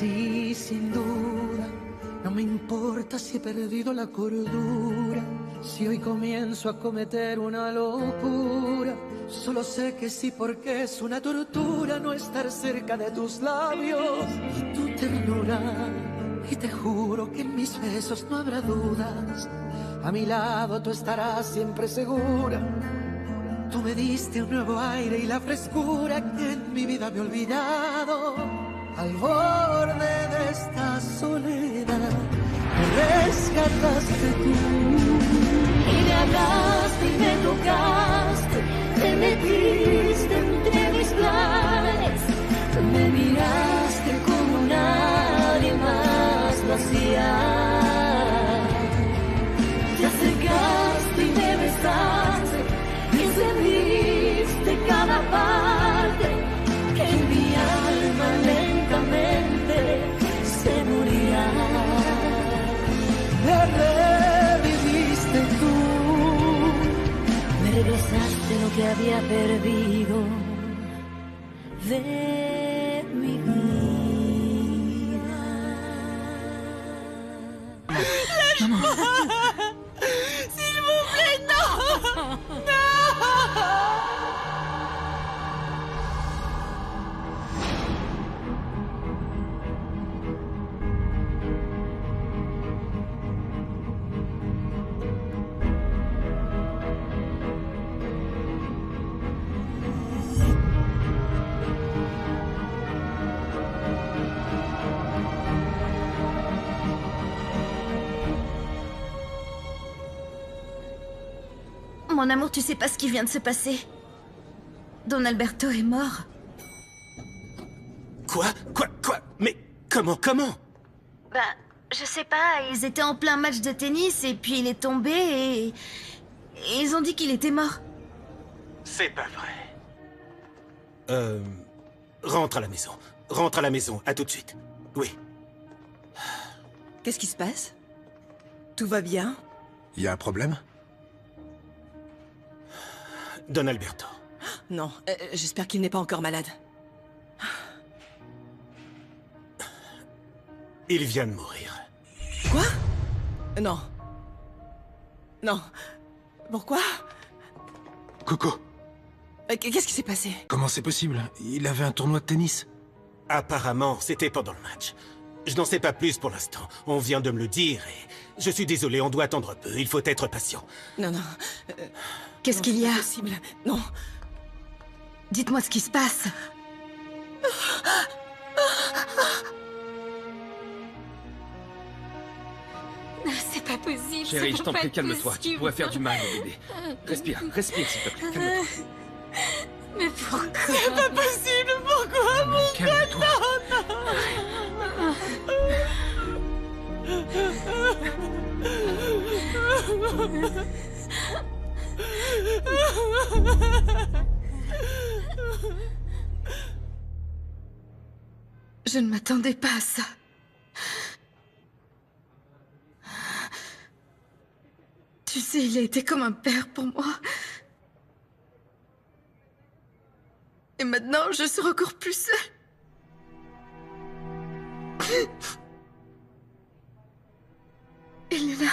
Sí, sin duda, no me importa si he perdido la cordura, si hoy comienzo a cometer una locura. Solo sé que sí, porque es una tortura no estar cerca de tus labios y tu ternura. Y te juro que en mis besos no habrá dudas. A mi lado tú estarás siempre segura. Tú me diste un nuevo aire y la frescura que en mi vida me he olvidado. Al borde de esta soledad me rescataste tú. Y me hablaste y me tocaste, te metiste entre mis planes. Tú me miraste como nadie más lo hacía. Te acercaste y me besaste y encendiste cada parte que en mi alma lentamente se moría. Me reviviste tú. Me regresaste lo que había perdido de mi vida. S'il vous plaît, non. Non. Mon amour, tu sais pas ce qui vient de se passer. Don Alberto est mort. Quoi? Mais comment? Bah, je sais pas, ils étaient en plein match de tennis et puis il est tombé et ils ont dit qu'il était mort. C'est pas vrai. Rentre à la maison, à tout de suite. Oui. Qu'est-ce qui se passe? Tout va bien? Y a un problème? Don Alberto. Non, j'espère qu'il n'est pas encore malade. Il vient de mourir. Quoi? Non. Non. Pourquoi? Coco, Qu'est-ce qui s'est passé? comment c'est possible? Il avait un tournoi de tennis. Apparemment, c'était pendant le match. Je n'en sais pas plus pour l'instant. On vient de me le dire et... Je suis désolé, on doit attendre un peu. Il faut être patient. Non. Qu'est-ce qu'il y a? C'est possible. Non. Dites-moi ce qui se passe. C'est pas possible. Chérie, je t'en prie, calme-toi. Tu pourrais faire du mal au bébé. Respire, s'il te plaît. Calme-toi. Mais pourquoi? C'est pas possible. Pourquoi, mon Calme-toi. Je ne m'attendais pas à ça. Tu sais, il a été comme un père pour moi. Et maintenant, je serai encore plus seule. Elena.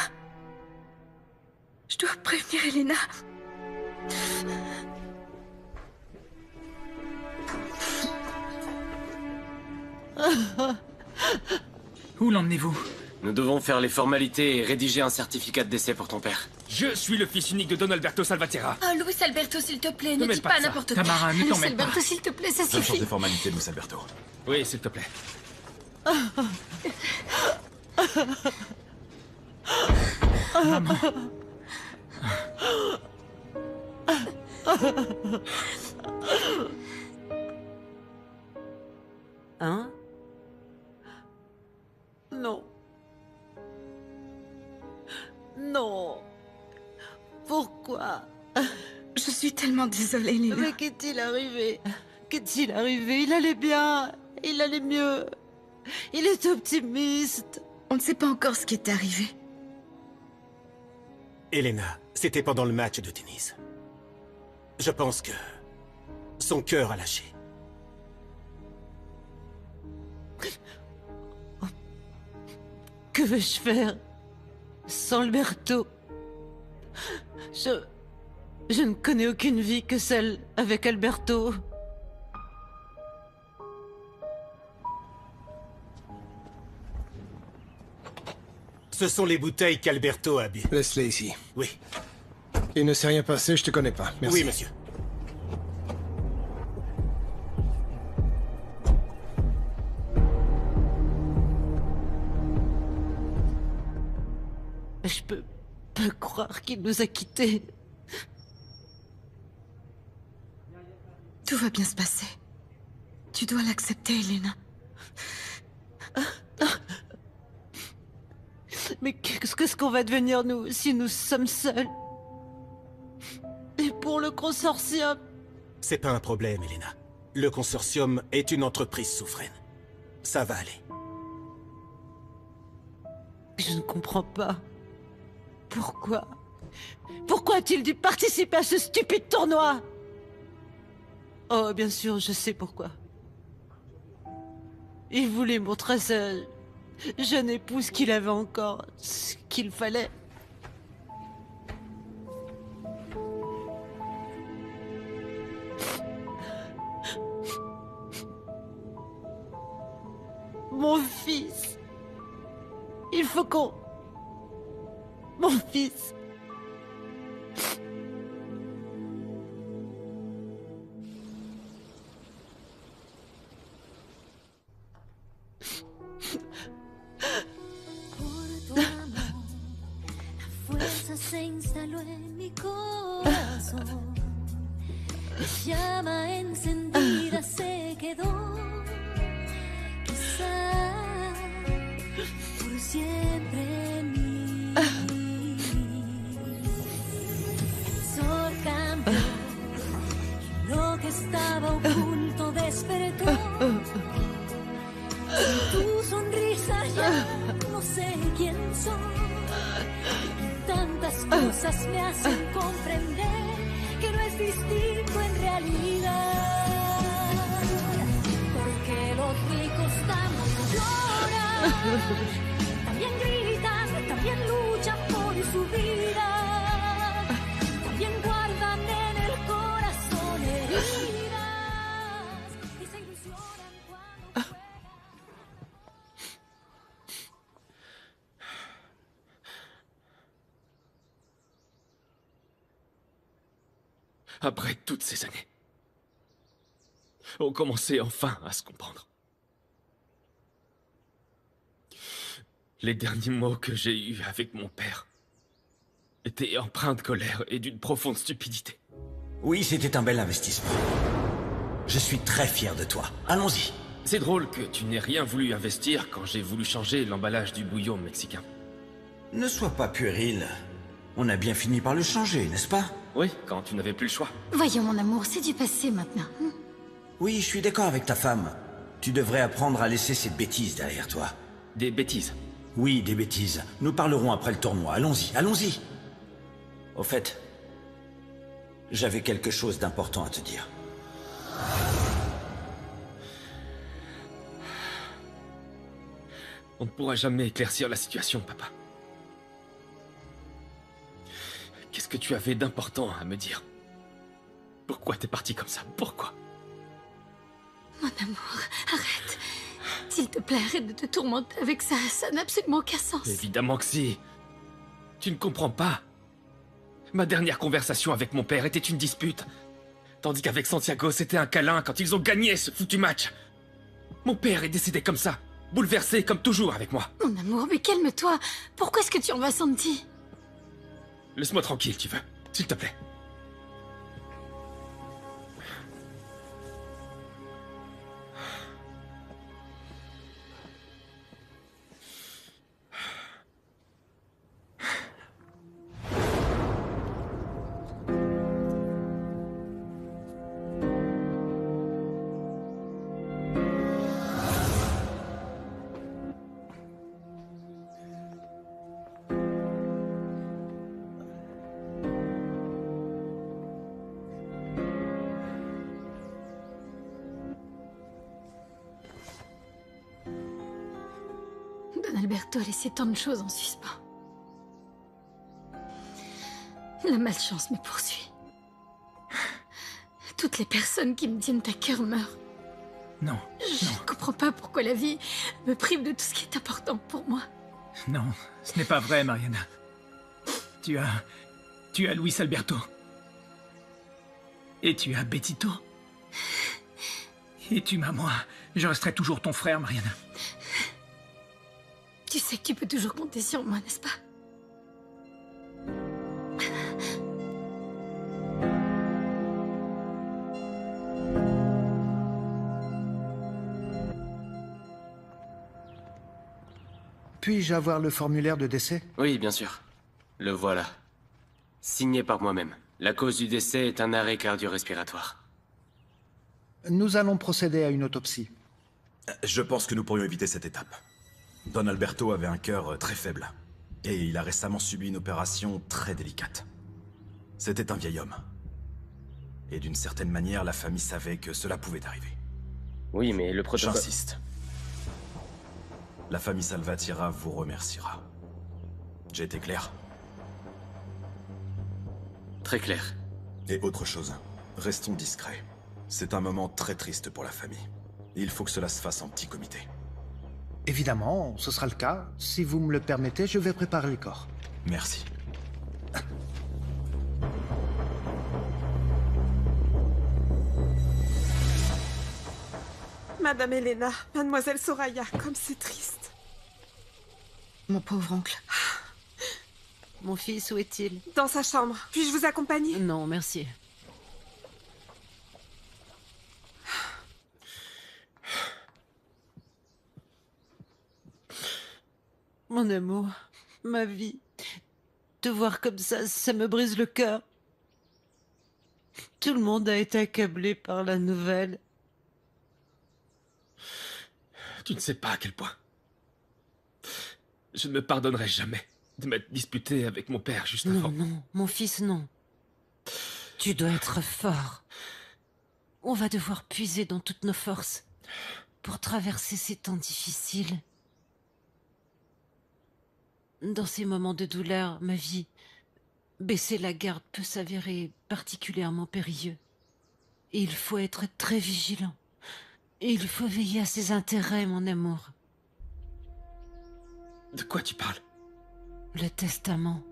Je dois prévenir Elena. Où l'emmenez-vous? Nous devons faire les formalités et rédiger un certificat de décès pour ton père. Je suis le fils unique de Don Alberto Salvatierra. Oh, Luis Alberto, s'il te plaît, Ne ne mêle dis pas pas de ça. n'importe quoi. Tamara, ne t'en Luis mêle pas. Alberto, s'il te plaît, ça Sur suffit. des formalités, Luis Alberto. Oui, s'il te plaît. Maman. Hein? Non. Non. Pourquoi? Je suis tellement désolée, Lina. Mais qu'est-il arrivé? Qu'est-il arrivé? Il allait bien. Il allait mieux. Il est optimiste. On ne sait pas encore ce qui est arrivé. Elena, c'était pendant le match de tennis. Je pense que... son cœur a lâché. Que vais-je faire sans Alberto? Je ne connais aucune vie que celle avec Alberto. Ce sont les bouteilles qu'Alberto a bu. Laisse-les ici. Oui. Il ne s'est rien passé, je te connais pas. Merci. Oui, monsieur. Je peux pas croire qu'il nous a quittés. Tout va bien se passer. Tu dois l'accepter, Elena. Mais qu'est-ce qu'on va devenir, nous, si nous sommes seuls? Et pour le consortium? C'est pas un problème, Elena. Le consortium est une entreprise souveraine. Ça va aller. Je ne comprends pas. Pourquoi? Pourquoi a-t-il dû participer à ce stupide tournoi? Oh, bien sûr, je sais pourquoi. Il voulait montrer à sa jeune épouse qu'il avait encore ce qu'il fallait. Mon fils. Il faut qu'on... Mon fils. Por tu amor, la fuerza se instaló en mi corazón. Llama encendida se quedó, quizá por siempre en mí. El sol cambió y lo que estaba oculto despertó. Sin tu sonrisa ya no sé quién soy. Y tantas cosas me hacen comprender que no es distinto en realidad. Porque los ricos también lloran, también gritan, también luchan por su vida, también guardan en el corazón heridas y se ilusionan cuando juegan. Après toutes ces années, on commençait enfin à se comprendre. Les derniers mots que j'ai eus avec mon père étaient empreints de colère et d'une profonde stupidité. Oui, c'était un bel investissement. Je suis très fier de toi. Allons-y. C'est drôle que tu n'aies rien voulu investir quand j'ai voulu changer l'emballage du bouillon mexicain. Ne sois pas puéril. On a bien fini par le changer, n'est-ce pas? Oui, quand tu n'avais plus le choix. Voyons, mon amour, c'est du passé maintenant. Oui, je suis d'accord avec ta femme. Tu devrais apprendre à laisser ces bêtises derrière toi. Des bêtises. Oui, des bêtises. Nous parlerons après le tournoi. Allons-y, allons-y. Au fait, j'avais quelque chose d'important à te dire. On ne pourra jamais éclaircir la situation, papa. Qu'est-ce que tu avais d'important à me dire? Pourquoi t'es parti comme ça? Pourquoi? Mon amour, arrête. S'il te plaît, arrête de te tourmenter avec ça. Ça n'a absolument aucun sens. Évidemment que si. Tu ne comprends pas. Ma dernière conversation avec mon père était une dispute. Tandis qu'avec Santiago, c'était un câlin quand ils ont gagné ce foutu match. Mon père est décédé comme ça. Bouleversé comme toujours avec moi. Mon amour, mais calme-toi. Pourquoi est-ce que tu en vas, Santi? Laisse-moi tranquille, tu veux. S'il te plaît. Don Alberto a laissé tant de choses en suspens. La malchance me poursuit. Toutes les personnes qui me tiennent à cœur meurent. Non, Je ne comprends pas pourquoi la vie me prive de tout ce qui est important pour moi. non, ce n'est pas vrai, Mariana. Tu as Luis Alberto. Et tu as Betito. Et tu m'as moi. Je resterai toujours ton frère, Mariana. Tu sais que tu peux toujours compter sur moi, n'est-ce pas? Puis-je avoir le formulaire de décès? Oui, bien sûr. Le voilà. Signé par moi-même. La cause du décès est un arrêt cardio-respiratoire. Nous allons procéder à une autopsie. Je pense que nous pourrions éviter cette étape. Don Alberto avait un cœur très faible. Et il a récemment subi une opération très délicate. C'était un vieil homme. Et d'une certaine manière, la famille savait que cela pouvait arriver. Oui, mais le protocole... J'insiste. La famille Salvatierra vous remerciera. J'ai été clair? Très clair. Et autre chose, restons discrets. C'est un moment très triste pour la famille. Il faut que cela se fasse en petit comité. Évidemment, ce sera le cas. Si vous me le permettez, je vais préparer les corps. Merci. Madame Elena, Mademoiselle Soraya, comme c'est triste. Mon pauvre oncle. Mon fils, où est-il? Dans sa chambre. Puis-je vous accompagner? Non, merci. Mon amour, ma vie. Te voir comme ça me brise le cœur. Tout le monde a été accablé par la nouvelle. Tu ne sais pas à quel point. Je ne me pardonnerai jamais de m'être disputé avec mon père juste avant. Non, mon fils, non. Tu dois être fort. On va devoir puiser dans toutes nos forces pour traverser ces temps difficiles. Dans ces moments de douleur, ma vie, baisser la garde peut s'avérer particulièrement périlleux. Et il faut être très vigilant. Et il faut veiller à ses intérêts, mon amour. De quoi tu parles? Le testament.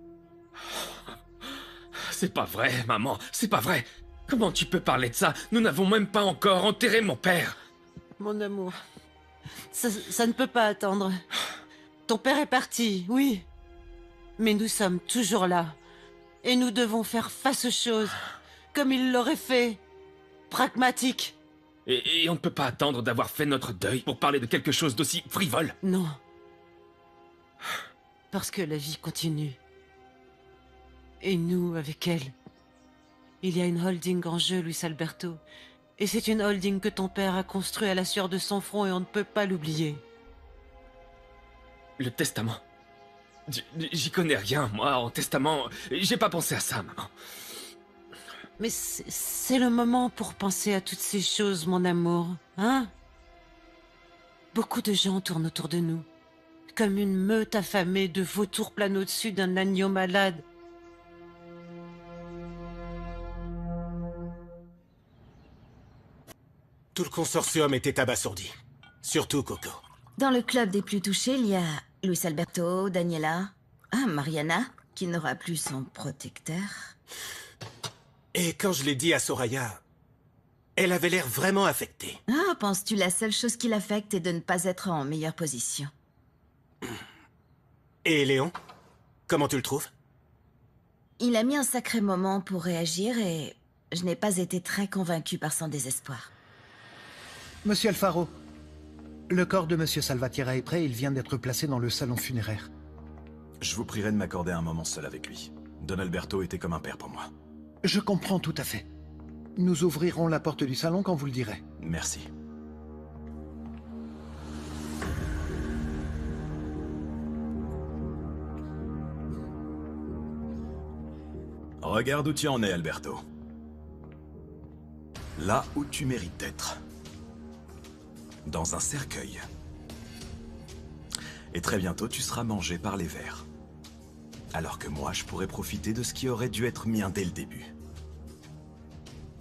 C'est pas vrai, maman, c'est pas vrai. Comment tu peux parler de ça? Nous n'avons même pas encore enterré mon père. Mon amour, ça ne peut pas attendre. Ton père est parti, oui. Mais nous sommes toujours là. Et nous devons faire face aux choses, comme il l'aurait fait. Pragmatique. Et on ne peut pas attendre d'avoir fait notre deuil pour parler de quelque chose d'aussi frivole. Non. Parce que la vie continue. Et nous, avec elle. Il y a une holding en jeu, Luis Alberto. Et c'est une holding que ton père a construite à la sueur de son front et on ne peut pas l'oublier. Le testament. J'y connais rien, moi, en testament. J'ai pas pensé à ça, maman. Mais c'est le moment pour penser à toutes ces choses, mon amour, hein? Beaucoup de gens tournent autour de nous, comme une meute affamée de vautours planent au-dessus d'un agneau malade. Tout le consortium était abasourdi. Surtout Coco. Dans le club des plus touchés, il y a Luis Alberto, Daniela, Mariana, qui n'aura plus son protecteur. Et quand je l'ai dit à Soraya, elle avait l'air vraiment affectée. Ah, penses-tu la seule chose qui l'affecte est de ne pas être en meilleure position? Et Léon? Comment tu le trouves? Il a mis un sacré moment pour réagir et je n'ai pas été très convaincue par son désespoir. Monsieur Alfaro, le corps de Monsieur Salvatierra est prêt, il vient d'être placé dans le salon funéraire. Je vous prierai de m'accorder un moment seul avec lui. Don Alberto était comme un père pour moi. Je comprends tout à fait. Nous ouvrirons la porte du salon quand vous le direz. Merci. Regarde où tu en es, Alberto. Là où tu mérites d'être. Dans un cercueil. Et très bientôt, tu seras mangé par les vers. Alors que moi, je pourrais profiter de ce qui aurait dû être mien dès le début.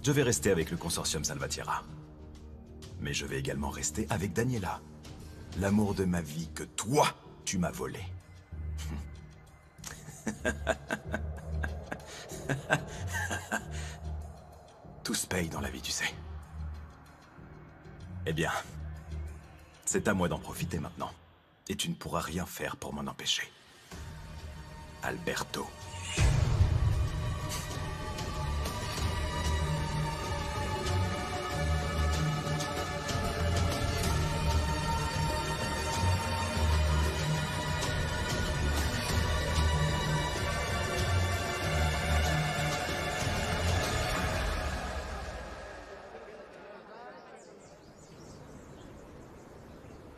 Je vais rester avec le consortium Salvatierra. Mais je vais également rester avec Daniela. L'amour de ma vie que toi, tu m'as volé. Tout se paye dans la vie, tu sais. Eh bien, c'est à moi d'en profiter maintenant. Et tu ne pourras rien faire pour m'en empêcher. Alberto.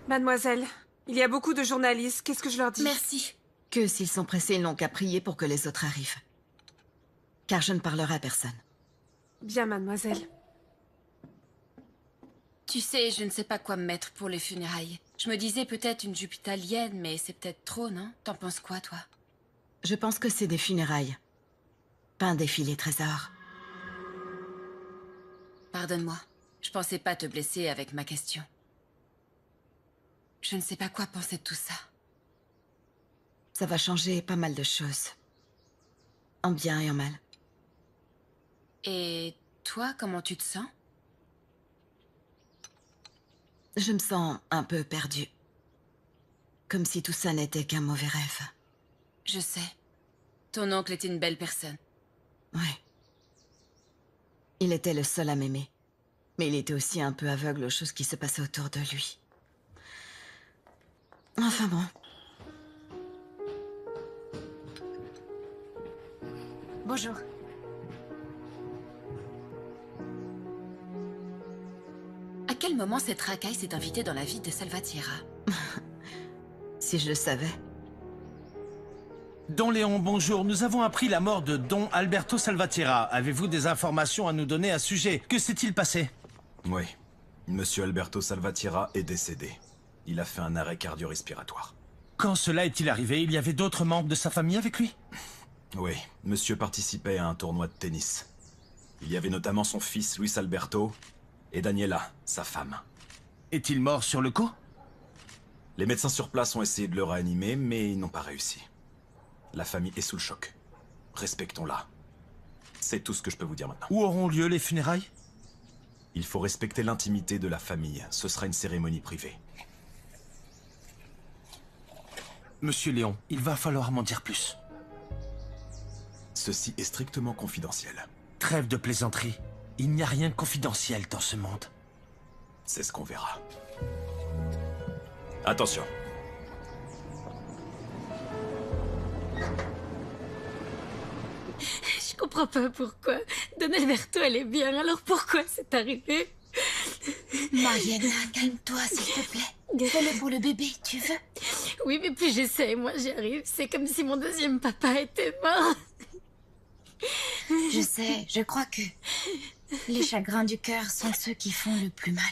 Mademoiselle, il y a beaucoup de journalistes. Qu'est-ce que je leur dis? Merci. Que s'ils sont pressés, ils n'ont qu'à prier pour que les autres arrivent. Car je ne parlerai à personne. Bien, mademoiselle. Tu sais, je ne sais pas quoi me mettre pour les funérailles. Je me disais peut-être une jupe italienne, mais c'est peut-être trop, non? T'en penses quoi, toi? Je pense que c'est des funérailles. Pas un défilé trésor. Pardonne-moi. Je pensais pas te blesser avec ma question. Je ne sais pas quoi penser de tout ça. Ça va changer pas mal de choses. En bien et en mal. Et toi, comment tu te sens? Je me sens un peu perdue. Comme si tout ça n'était qu'un mauvais rêve. Je sais. Ton oncle était une belle personne. Ouais. Il était le seul à m'aimer. Mais il était aussi un peu aveugle aux choses qui se passaient autour de lui. Enfin bon. Bonjour. À quel moment cette racaille s'est invitée dans la vie de Salvatierra? Si je le savais. Don Léon, bonjour. Nous avons appris la mort de Don Alberto Salvatierra. Avez-vous des informations à nous donner à ce sujet? Que s'est-il passé? Oui. Monsieur Alberto Salvatierra est décédé. Il a fait un arrêt cardio-respiratoire. Quand cela est-il arrivé? Il y avait d'autres membres de sa famille avec lui? Oui, monsieur participait à un tournoi de tennis. Il y avait notamment son fils, Luis Alberto, et Daniela, sa femme. Est-il mort sur le coup? Les médecins sur place ont essayé de le réanimer, mais ils n'ont pas réussi. La famille est sous le choc. Respectons-la. C'est tout ce que je peux vous dire maintenant. Où auront lieu les funérailles? Il faut respecter l'intimité de la famille. Ce sera une cérémonie privée. Monsieur Léon, il va falloir m'en dire plus. Ceci est strictement confidentiel. Trêve de plaisanterie. Il n'y a rien de confidentiel dans ce monde. C'est ce qu'on verra. Attention. Je comprends pas pourquoi. Don Alberto, elle est bien, alors pourquoi c'est arrivé? Mariana, calme-toi, s'il te plaît. Fais-le pour le bébé, tu veux? Oui, mais plus j'essaie, moins j'y arrive. C'est comme si mon deuxième papa était mort. Je sais, je crois que les chagrins du cœur sont ceux qui font le plus mal.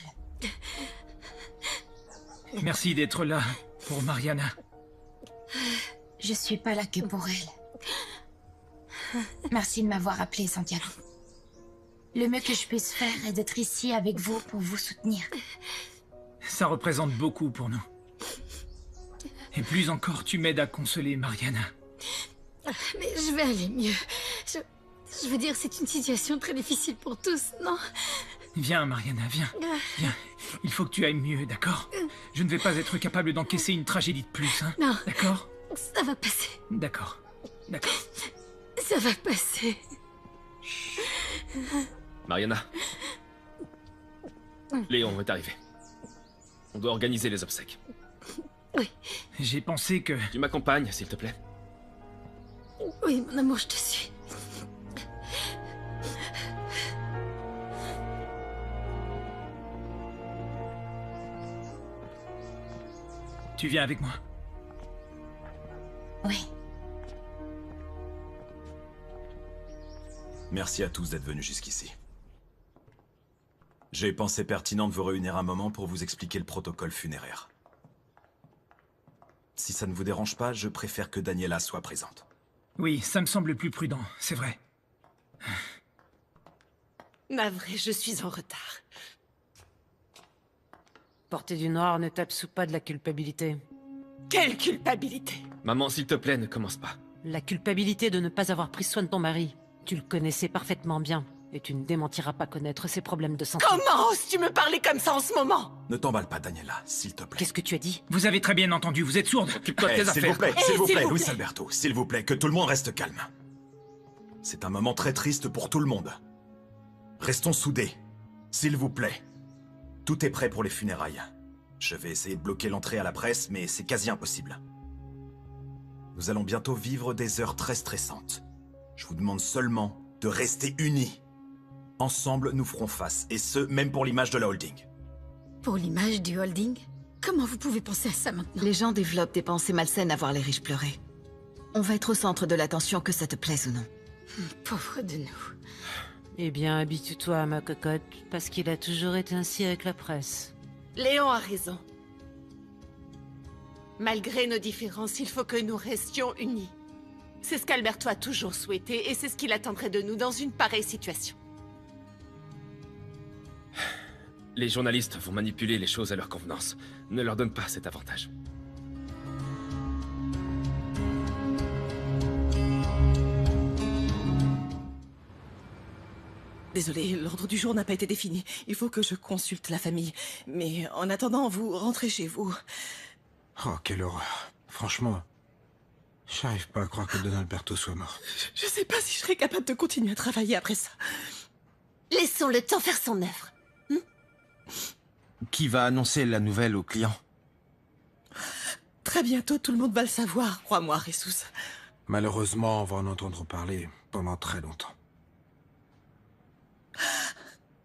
Merci d'être là pour Mariana. Je suis pas là que pour elle. Merci de m'avoir appelé, Santiago. Le mieux que je puisse faire est d'être ici avec vous pour vous soutenir. Ça représente beaucoup pour nous. Et plus encore, tu m'aides à consoler Mariana. Mais je vais aller mieux. Je veux dire, c'est une situation très difficile pour tous, non? Viens, Mariana, viens. Viens. Il faut que tu ailles mieux, d'accord? Je ne vais pas être capable d'encaisser une tragédie de plus, hein? Non. D'accord? Ça va passer. D'accord. D'accord. Ça va passer. Mariana. Léon est arrivé. On doit organiser les obsèques. Oui. J'ai pensé que... Tu m'accompagnes, s'il te plaît. Oui, mon amour, je te suis. Tu viens avec moi? Oui. Merci à tous d'être venus jusqu'ici. J'ai pensé pertinent de vous réunir un moment pour vous expliquer le protocole funéraire. Si ça ne vous dérange pas, je préfère que Daniela soit présente. Oui, ça me semble plus prudent, c'est vrai. Navré, je suis en retard. Porter du noir ne t'absout pas de la culpabilité. Quelle culpabilité! Maman, s'il te plaît, ne commence pas. La culpabilité de ne pas avoir pris soin de ton mari. Tu le connaissais parfaitement bien. Et tu ne démentiras pas connaître ses problèmes de santé. Comment oses-tu me parler comme ça en ce moment? Ne t'emballe pas, Daniela, s'il te plaît. Qu'est-ce que tu as dit? Vous avez très bien entendu, vous êtes sourde. Occupe-toi de tes S'il vous affaires. plaît, s'il vous plaît, Luis Alberto, s'il vous plaît, que tout le monde reste calme. C'est un moment très triste pour tout le monde. Restons soudés, s'il vous plaît. Tout est prêt pour les funérailles. Je vais essayer de bloquer l'entrée à la presse, mais c'est quasi impossible. Nous allons bientôt vivre des heures très stressantes. Je vous demande seulement de rester unis. Ensemble, nous ferons face, et ce, même pour l'image de la holding. Pour l'image du holding? Comment vous pouvez penser à ça maintenant? Les gens développent des pensées malsaines à voir les riches pleurer. On va être au centre de l'attention, que ça te plaise ou non. Pauvre de nous. Eh bien, habitue-toi, ma cocotte, parce qu'il a toujours été ainsi avec la presse. Léon a raison. Malgré nos différences, il faut que nous restions unis. C'est ce qu'Alberto a toujours souhaité, et c'est ce qu'il attendrait de nous dans une pareille situation. Les journalistes vont manipuler les choses à leur convenance. Ne leur donne pas cet avantage. Désolée, l'ordre du jour n'a pas été défini. Il faut que je consulte la famille. Mais en attendant, vous rentrez chez vous. Oh, quelle horreur. Franchement, j'arrive pas à croire que Don Alberto soit mort. Je sais pas si je serai capable de continuer à travailler après ça. Laissons le temps faire son œuvre. Qui va annoncer la nouvelle aux clients? Très bientôt, tout le monde va le savoir, crois-moi, Jesus. Malheureusement, on va en entendre parler pendant très longtemps.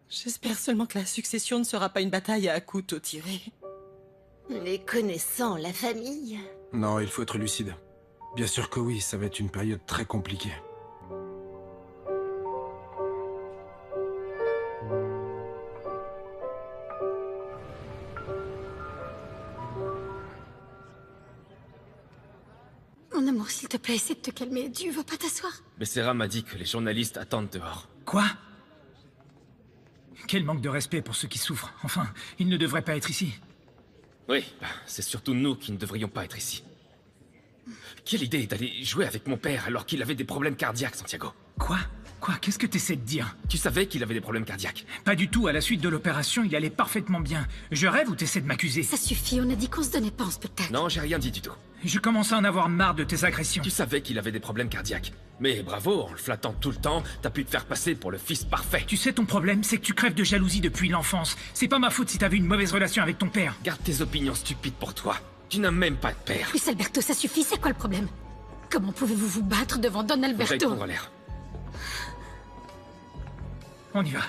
J'espère seulement que la succession ne sera pas une bataille à couteau tiré. Les connaissant, la famille... Non, il faut être lucide. Bien sûr que oui, ça va être une période très compliquée. Mon amour, s'il te plaît, essaie de te calmer. Tu veux pas t'asseoir? Becerra m'a dit que les journalistes attendent dehors. Quoi? Quel manque de respect pour ceux qui souffrent. Enfin, ils ne devraient pas être ici. Oui, c'est surtout nous qui ne devrions pas être ici. Quelle idée d'aller jouer avec mon père alors qu'il avait des problèmes cardiaques, Santiago. Quoi? Quoi? Qu'est-ce que t'essaies de dire? Tu savais qu'il avait des problèmes cardiaques? Pas du tout, à la suite de l'opération, il allait parfaitement bien. Je rêve ou t'essaies de m'accuser? Ça suffit, on a dit qu'on se donnait pas en spectacle. Non, j'ai rien dit du tout. Je commence à en avoir marre de tes agressions. Tu savais qu'il avait des problèmes cardiaques. Mais bravo, en le flattant tout le temps, t'as pu te faire passer pour le fils parfait. Tu sais, ton problème, c'est que tu crèves de jalousie depuis l'enfance. C'est pas ma faute si t'avais une mauvaise relation avec ton père. Garde tes opinions stupides pour toi. Tu n'as même pas de père. Luis Alberto, ça suffit, c'est quoi le problème? Comment pouvez-vous vous battre devant Don J'aille Alberto? prendre l'air. On y va.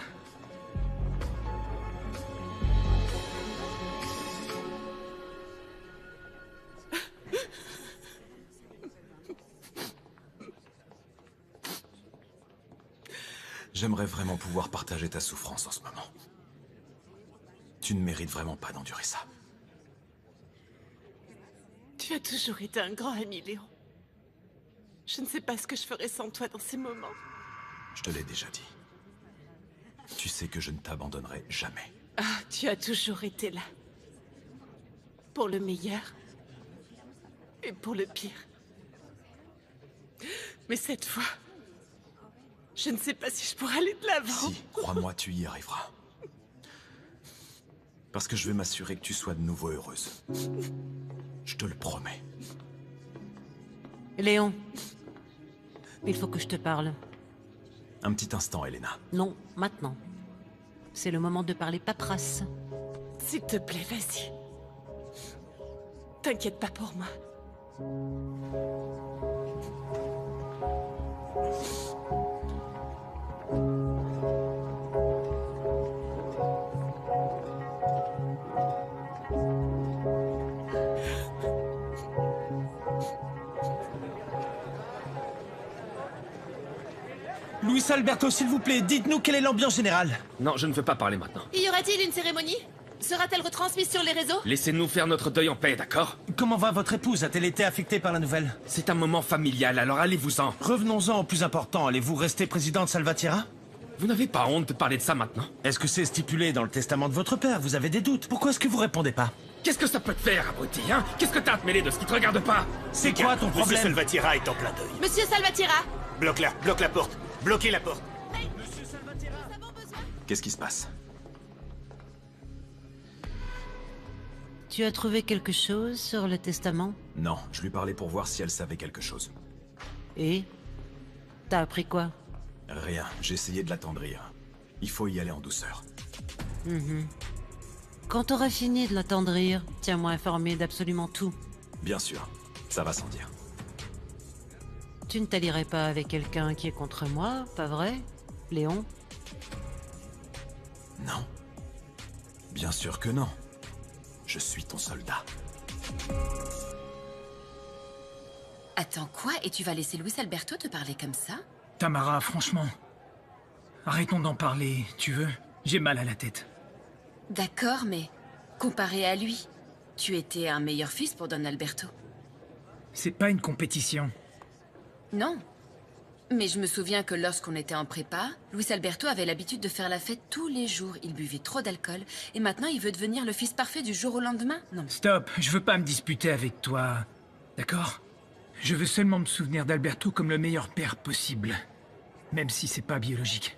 J'aimerais vraiment pouvoir partager ta souffrance en ce moment. Tu ne mérites vraiment pas d'endurer ça. Tu as toujours été un grand ami, Léon. Je ne sais pas ce que je ferais sans toi dans ces moments. Je te l'ai déjà dit. Tu sais que je ne t'abandonnerai jamais. Ah, tu as toujours été là. Pour le meilleur. Et pour le pire. Mais cette fois... je ne sais pas si je pourrai aller de l'avant. Si, crois-moi, tu y arriveras. Parce que je vais m'assurer que tu sois de nouveau heureuse. Je te le promets. Léon, il faut que je te parle. Un petit instant, Elena. Non, maintenant. C'est le moment de parler paperasse. S'il te plaît, vas-y. T'inquiète pas pour moi. Luis Alberto, s'il vous plaît, dites-nous quelle est l'ambiance générale. Non, je ne veux pas parler maintenant. Y aura-t-il une cérémonie? Sera-t-elle retransmise sur les réseaux? Laissez-nous faire notre deuil en paix, d'accord? Comment va votre épouse? A-t-elle été affectée par la nouvelle? C'est un moment familial, alors allez-vous-en. Revenons-en au plus important. Allez-vous rester président de Salvatierra? Vous n'avez pas honte de parler de ça maintenant? Est-ce que c'est stipulé dans le testament de votre père? Vous avez des doutes? Pourquoi est-ce que vous répondez pas? Qu'est-ce que ça peut te faire, abruti, hein? Qu'est-ce que t'as à te mêler de ce qui te regarde pas? C'est quoi ton problème? Monsieur Salvatierra est en plein deuil. Monsieur Salvatierra! Bloque-la, bloque la porte. Bloquez la porte. Qu'est-ce qui se passe? Tu as trouvé quelque chose sur le testament? Non, je lui parlais pour voir si elle savait quelque chose. Et? T'as appris quoi? Rien, j'ai essayé de l'attendrir. Il faut y aller en douceur. Quand t'auras fini de l'attendrir, tiens-moi informé d'absolument tout. Bien sûr, ça va sans dire. Tu ne t'allierais pas avec quelqu'un qui est contre moi, pas vrai, Léon? Non. Bien sûr que non. Je suis ton soldat. Attends, quoi? Et tu vas laisser Luis Alberto te parler comme ça? Tamara, franchement, arrêtons d'en parler, tu veux? J'ai mal à la tête. D'accord, mais comparé à lui, tu étais un meilleur fils pour Don Alberto. C'est pas une compétition. Non. Mais je me souviens que lorsqu'on était en prépa, Luis Alberto avait l'habitude de faire la fête tous les jours. Il buvait trop d'alcool, et maintenant il veut devenir le fils parfait du jour au lendemain? Non. Stop, je veux pas me disputer avec toi, d'accord? Je veux seulement me souvenir d'Alberto comme le meilleur père possible. Même si c'est pas biologique.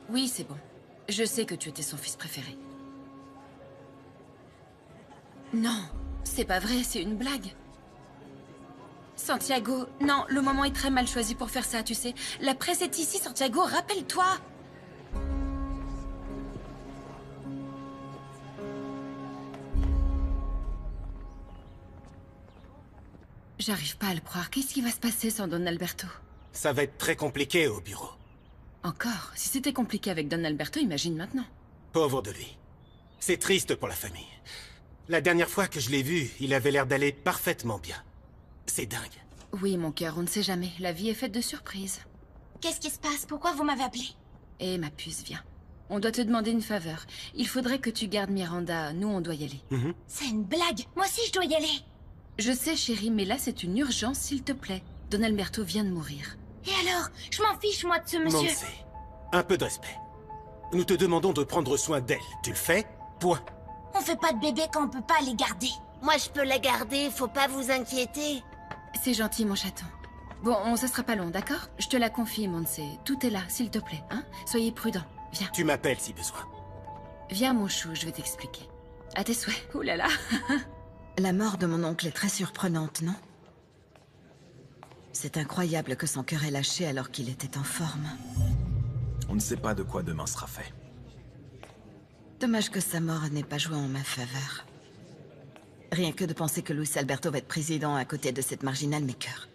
Oui, c'est bon. Je sais que tu étais son fils préféré. Non, c'est pas vrai, c'est une blague. Santiago, non, le moment est très mal choisi pour faire ça, tu sais. La presse est ici, Santiago, rappelle-toi. J'arrive pas à le croire. Qu'est-ce qui va se passer sans Don Alberto? Ça va être très compliqué au bureau. Encore? Si c'était compliqué avec Don Alberto, imagine maintenant. Pauvre de lui. C'est triste pour la famille. La dernière fois que je l'ai vu, il avait l'air d'aller parfaitement bien. C'est dingue. Oui, mon cœur, on ne sait jamais. La vie est faite de surprises. Qu'est-ce qui se passe? Pourquoi vous m'avez appelé? Eh, ma puce, viens. On doit te demander une faveur. Il faudrait que tu gardes Miranda. Nous, on doit y aller. C'est une blague. Moi aussi, je dois y aller. Je sais, chérie, mais là, c'est une urgence, s'il te plaît. Don Alberto vient de mourir. Et alors? Je m'en fiche, moi, de ce monsieur. Monse, un peu de respect. Nous te demandons de prendre soin d'elle. Tu le fais? Point. On fait pas de bébé quand on peut pas les garder. Moi, je peux la garder, faut pas vous inquiéter. C'est gentil, mon chaton. Bon, ça sera pas long, d'accord? Je te la confie, Monse. Tout est là, s'il te plaît, hein? Soyez prudent. Viens. Tu m'appelles si besoin. Viens, mon chou, je vais t'expliquer. À tes souhaits. Ouh là là. La mort de mon oncle est très surprenante, non? C'est incroyable que son cœur ait lâché alors qu'il était en forme. On ne sait pas de quoi demain sera fait. Dommage que sa mort n'ait pas joué en ma faveur. Rien que de penser que Luis Alberto va être président à côté de cette marginale m'écoeure.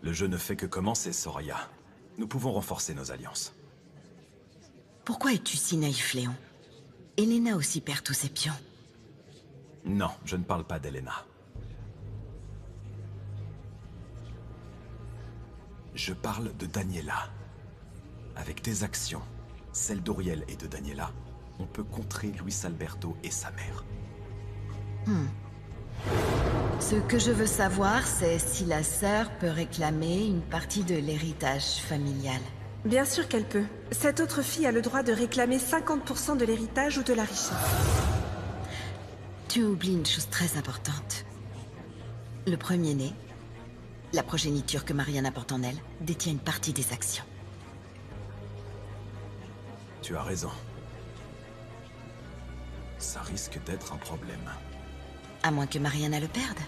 Le jeu ne fait que commencer, Soraya. Nous pouvons renforcer nos alliances. Pourquoi es-tu si naïf, Léon? Elena aussi perd tous ses pions. Non, je ne parle pas d'Elena. Je parle de Daniela. Avec tes actions, celles d'Auriel et de Daniela, on peut contrer Luis Alberto et sa mère. Ce que je veux savoir, c'est si la sœur peut réclamer une partie de l'héritage familial. Bien sûr qu'elle peut. Cette autre fille a le droit de réclamer 50% de l'héritage ou de la richesse. Tu oublies une chose très importante. Le premier-né, la progéniture que Marianne porte en elle, détient une partie des actions. Tu as raison. Ça risque d'être un problème. À moins que Mariana le perde.